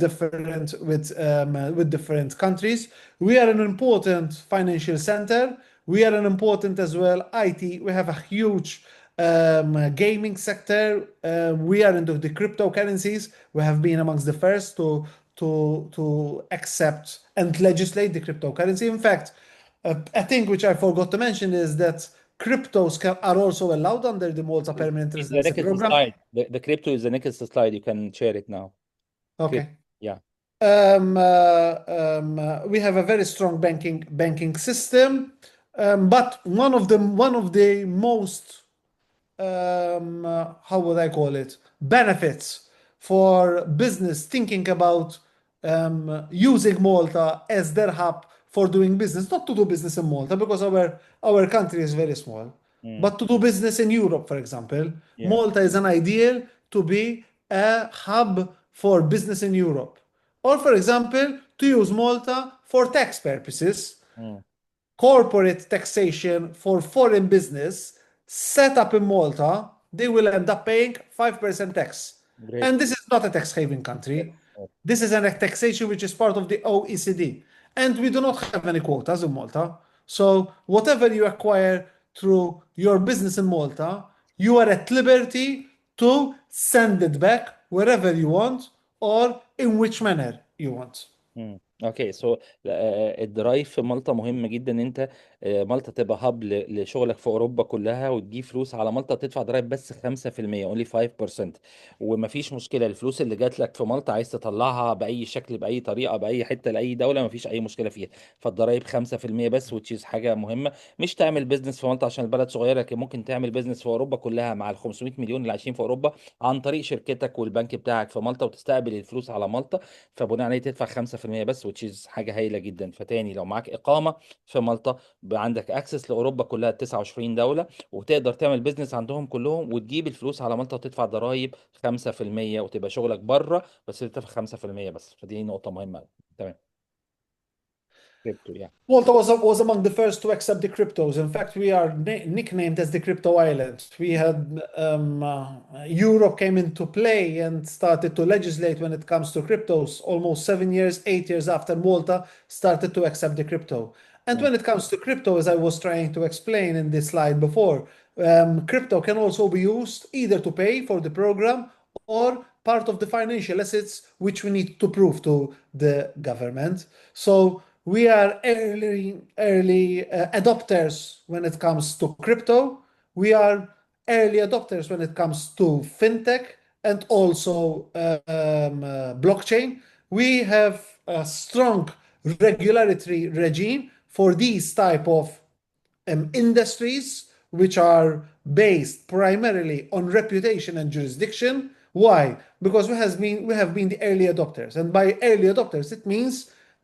different countries. We are an important financial center. We are an important as well IT. We have a huge gaming sector. We are into the cryptocurrencies. We have been amongst the first to accept and legislate the cryptocurrency. In fact, a thing which I forgot to mention is that are also allowed under the Malta Permanent It's the Residency next Program. slide. The crypto is the next slide. You can share it now. Okay. Yeah. We have a very strong banking system, but one of the most how would I call it, benefits for business thinking about using Malta as their hub for doing business, not to do business in Malta because our country is very small, Mm. but to do business in Europe, for example. Yeah. Malta is an ideal to be a hub for business in Europe. Or, for example, to use Malta for tax purposes, Mm. corporate taxation for foreign business set up in Malta, they will end up paying 5% tax. Great. And this is not a tax haven country. This is a taxation which is part of the OECD. And we do not have any quotas in Malta. So whatever you acquire through your business in Malta, you are at liberty to send it back wherever you want or in which manner you want. اوكي سو الدرايف في مالطا مهم جدا، ان انت مالطا تبقى هاب لشغلك في اوروبا كلها، وتجيب فلوس على مالطا، تدفع ضرايب بس 5%، اونلي 5%. ومفيش مشكله الفلوس اللي جات لك في مالطا عايز تطلعها باي شكل، باي طريقه، باي حته، لاي دوله، مفيش اي مشكله فيها. فالضرايب 5% بس، وتشيز حاجه مهمه. مش تعمل بيزنس في مالطا عشان البلد صغيره، لكن ممكن تعمل بيزنس في اوروبا كلها مع ال 500 مليون اللي عايشين في اوروبا عن طريق شركتك والبنك بتاعك في مالطا، وتستقبل الفلوس على مالطا. فبناء عليه تدفع 5% بس، وتشيز حاجه هايله جدا. فتاني لو معاك اقامه في مالطا، بقى عندك اكسس لاوروبا كلها 29 دوله، وتقدر تعمل بيزنس عندهم كلهم، وتجيب الفلوس على مالطا وتدفع ضرائب 5%، وتبقى شغلك بره بس تدفع 5% بس. فدي نقطه مهمه أوي. تمام. كريبتو يعني. Malta was among the first to accept the cryptos. In fact, we are nicknamed as the crypto island. We had Europe came into play and started to legislate when it comes to cryptos almost 7 years, 8 years after Malta started to accept the crypto. And when it comes to crypto, as I was trying to explain in this slide before, crypto can also be used either to pay for the program or part of the financial assets which we need to prove to the government. So We are early adopters when it comes to crypto. We are early adopters when it comes to fintech and also blockchain. We have a strong regulatory regime for these type of industries which are based primarily on reputation and jurisdiction. Why? Because we have been the early adopters, and by early adopters it means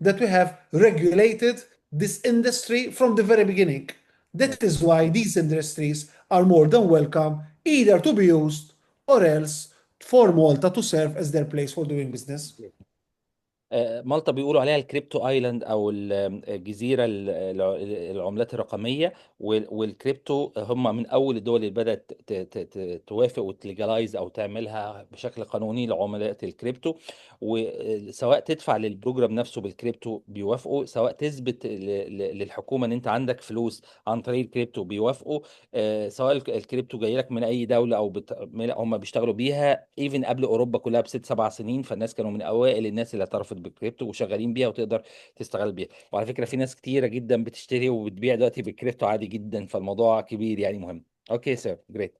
that we have regulated this industry from the very beginning. Yes. That is why these industries are more than welcome either to be used or else for Malta to serve as their place for doing business. مالطا بيقولوا عليها الكريبتو ايلاند او الجزيره العملات الرقميه، والكريبتو هم من اول الدول اللي بدات توافق وتليجلايز او تعملها بشكل قانوني لعملات الكريبتو. وسواء تدفع للبروجرام نفسه بالكريبتو بيوافقوا، سواء تثبت للحكومه ان انت عندك فلوس عن طريق الكريبتو بيوافقوا. سواء الكريبتو جاي لك من اي دوله او هم بيشتغلوا بيها ايفن قبل اوروبا كلها بست سبع سنين، فالناس كانوا من اوائل الناس اللي اعترفت بالكريبتو وشغالين بيها وتقدر تستغل بيها. وعلى فكره في ناس كتيره جدا بتشتري وبتبيع دلوقتي بالكريبتو عادي جدا، فالموضوع كبير يعني مهم. اوكي سير جريت.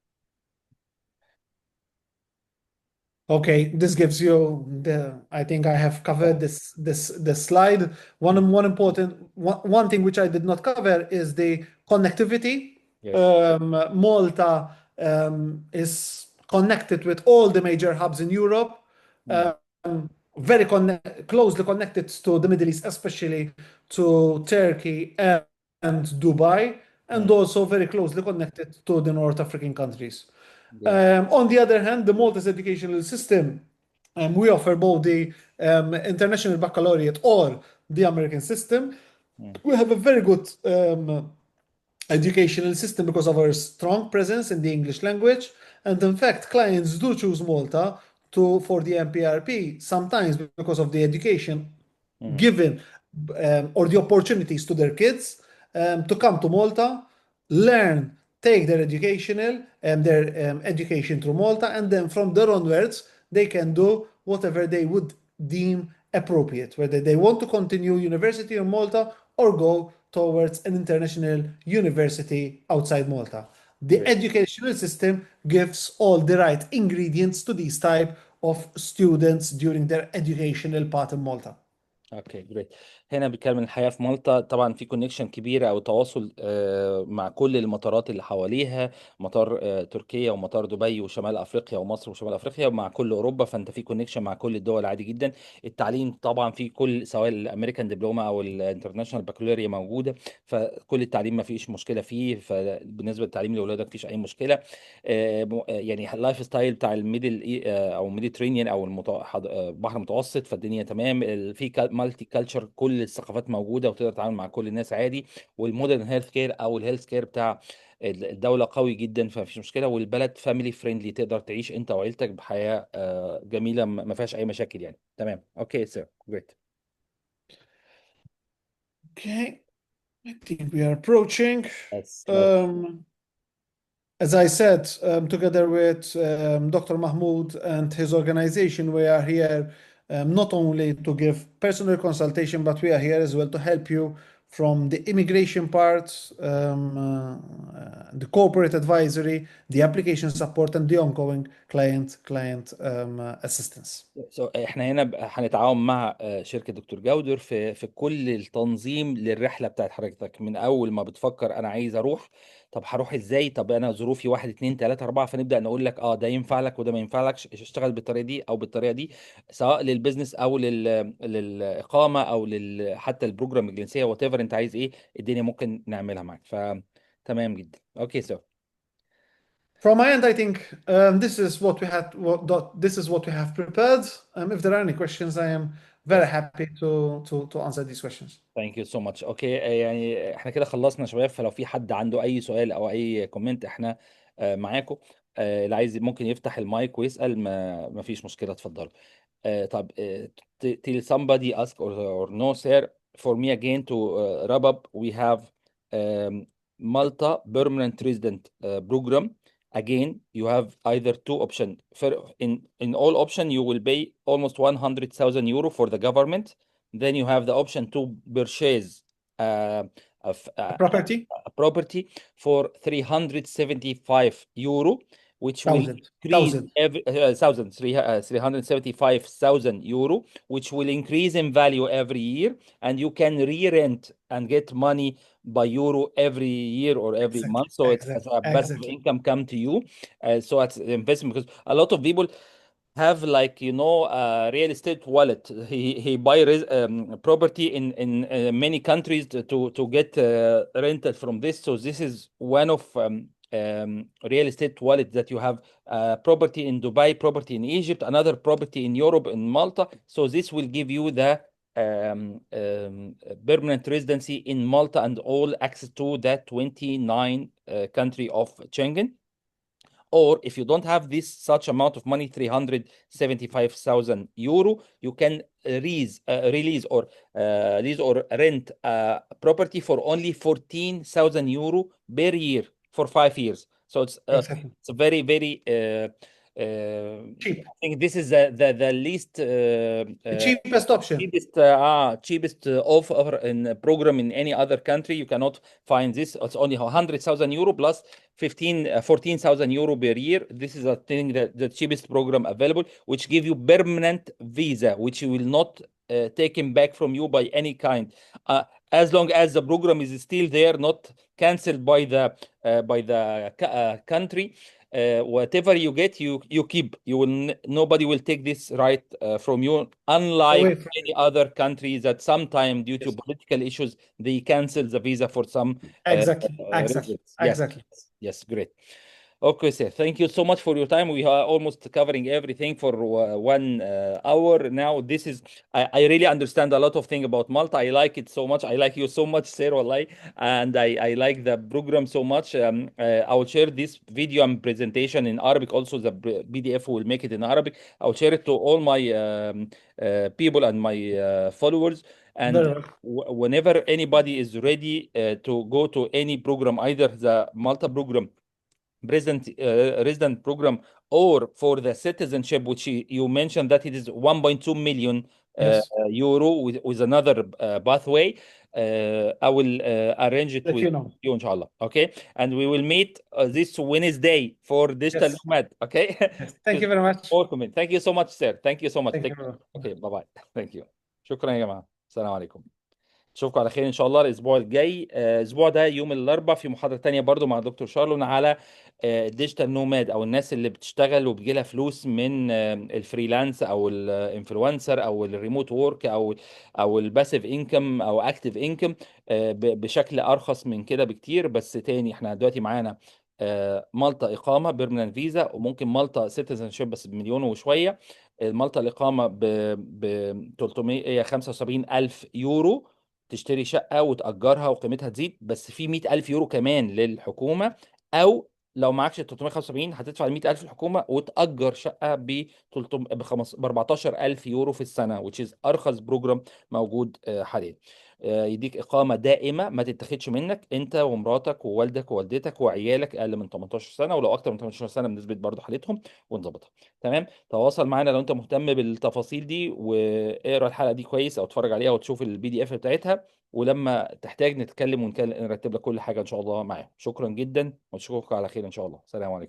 Okay, this gives you I think I have covered this slide. One thing which I did not cover is the connectivity. Yes. Malta is connected with all the major hubs in Europe. Mm. Very closely connected to the Middle East, especially to Turkey and Dubai, and Mm. also very closely connected to the North African countries. Great. On the other hand, the Maltese educational system, we offer both the international baccalaureate or the American system. Mm. We have a very good educational system because of our strong presence in the English language. And in fact, clients do choose Malta for the MPRP sometimes because of the education Mm. given or the opportunities to their kids to come to Malta, learn, take their education through Malta, and then from there onwards they can do whatever they would deem appropriate, whether they want to continue university in Malta or go towards an international university outside Malta. The Great. educational system gives all the right ingredients to these type of students during their educational path in Malta. اوكي جريت. هنا بيتكلم عن الحياه في مالطا، طبعا في كونكشن كبيره او تواصل مع كل المطارات اللي حواليها، مطار تركيا ومطار دبي وشمال افريقيا ومصر وشمال افريقيا ومع كل اوروبا، فانت في كونكشن مع كل الدول عادي جدا. التعليم طبعا في كل سواء الامريكان دبلوما او الانترناشونال بكالوريا موجوده، فكل التعليم ما فيش مشكله فيه. فبالنسبه للتعليم لاولادك ما فيش اي مشكله. يعني اللايف ستايل بتاع الميدل او ميديترينيان او البحر المتوسط، فالدنيا تمام. في مالتي كالتشر، كل الثقافات موجوده وتقدر تتعامل مع كل الناس عادي. والمودرن هيلث كير او الهيلث كير بتاع الدوله قوي جدا، فمفيش مشكله. والبلد فاميلي فريندلي، تقدر تعيش انت وعيلتك بحياه جميله ما فيهاش اي مشاكل يعني. تمام. اوكي سير جريت. Okay, I think we are approaching. بس Um, as I said, together with Dr. Mahmoud and his organization, we are here not only to give personal consultation, but we are here as well to help you from the immigration part, the corporate advisory, the application support, and the ongoing client assistance. احنا هنا هنتعاون مع شركة دكتور جودر في كل التنظيم للرحلة بتاعت حضرتك، من أول ما بتفكر أنا عايز أروح، طب هروح إزاي، طب أنا ظروفي واحد اتنين تلاتة أربعة، فنبدأ نقول لك ده ينفع لك وده ما ينفعلكش، اشتغل بالطريقة دي أو بالطريقة دي، سواء للبيزنس أو للإقامة أو حتى البروجرام الجنسية، وات ايفر أنت عايز إيه، الدنيا ممكن نعملها معاك. فتمام جدا. أوكي سو. From my end, I think this is what we had. This is what we have prepared. If there are any questions, I am very happy to answer these questions. ثانك يو سو ماتش. اوكي يعني احنا كده خلصنا يا شباب، فلو في حد عنده اي سؤال او اي كومنت احنا معاكم. اللي عايز ممكن يفتح المايك ويسأل، ما فيش مشكلة، اتفضلوا. طب till somebody ask or no sir, for me again to wrap up, we have um, Malta Permanent Resident Program. Again, you have either two options. In all option, you will pay almost 100,000 euro for the government then you have the option to purchase A property, a property for 375 euro, which will increase thousand. every 375,000 euro, which will increase in value every year, and you can re-rent and get money by euro every year or every Exactly, month. So it's as a passive exactly. income come to you. So it's investment, because a lot of people have, like, real estate wallet. He buy property in many countries to get rented from this. So this is one of real estate wallet, that you have property in Dubai, property in Egypt, another property in Europe, in Malta. So this will give you the permanent residency in Malta and all access to that 29 country of Schengen. Or if you don't have this such amount of money, 375,000 euro, you can release or lease or rent a property for only 14,000 euro per year for 5 years. So Exactly. it's a very, very Cheap. I think this is the least The cheapest option. cheapest offer in program in any other country. You cannot find this. It's only 100,000 euro plus 14,000 euro per year. This is, I think, the cheapest program available, which give you permanent visa, which will not taken back from you by any kind, as long as the program is still there, not canceled by the country. Whatever you get, you keep. Nobody will take this right from you, unlike any other countries that sometime, due to political issues, they cancel the visa for some Exactly. residents. Exactly. Yes, great. Okay, sir. Thank you so much for your time. We are almost covering everything for 1 hour now. This is, I really understand a lot of things about Malta. I like it so much. I like you so much, sir, wallahi. And I like the program so much. I will share this video and presentation in Arabic. Also, the PDF will make it in Arabic. I'll share it to all my people and my followers. And whenever anybody is ready to go to any program, either the Malta program, resident program, or for the citizenship, which you mentioned that it is 1.2 million euro with another pathway, I will arrange it with you, inshallah. Okay, and we will meet this Wednesday for digital nomad. Okay. Thank you very much. Thank you so much, sir. Thank you so much. Thank you. Okay, bye bye. Thank you. شكرا يا جماعة. السلام عليكم. اشوفكم على خير ان شاء الله الاسبوع الجاي. الاسبوع ده يوم الاربعاء في محاضره تانية برضو مع دكتور شارلون على الديجيتال نوماد، او الناس اللي بتشتغل وبيجي لها فلوس من الفريلانس او الانفلونسر او الريموت وورك او الباسيف انكم او اكتيف انكم بشكل ارخص من كده بكتير. بس تاني احنا دلوقتي معانا مالطا اقامه بيرمننت فيزا، وممكن مالطا سيتيزنشيب بس بمليون وشويه. مالطا الاقامه ب 375 الف يورو، تشتري شقة وتأجرها وقيمتها تزيد، بس في 100,000 يورو كمان للحكومة. أو لو معكش 375 هتدفع 100,000 الحكومة وتأجر شقة ب 14,000 يورو في السنة، which is أرخص بروجرام موجود حاليا. يديك إقامة دائمة ما تتاخدش منك أنت ومراتك ووالدك ووالدتك وعيالك أقل من 18 سنة، ولو أكتر من 18 سنة بنثبت برضه حالتهم ونظبطها. تمام. تواصل معانا لو أنت مهتم بالتفاصيل دي، واقرا الحلقة دي كويس أو اتفرج عليها وتشوف PDF بتاعتها، ولما تحتاج نتكلم ونرتب لك كل حاجة إن شاء الله معاهم. شكرا جدا، واشوفك على خير إن شاء الله. سلام عليكم.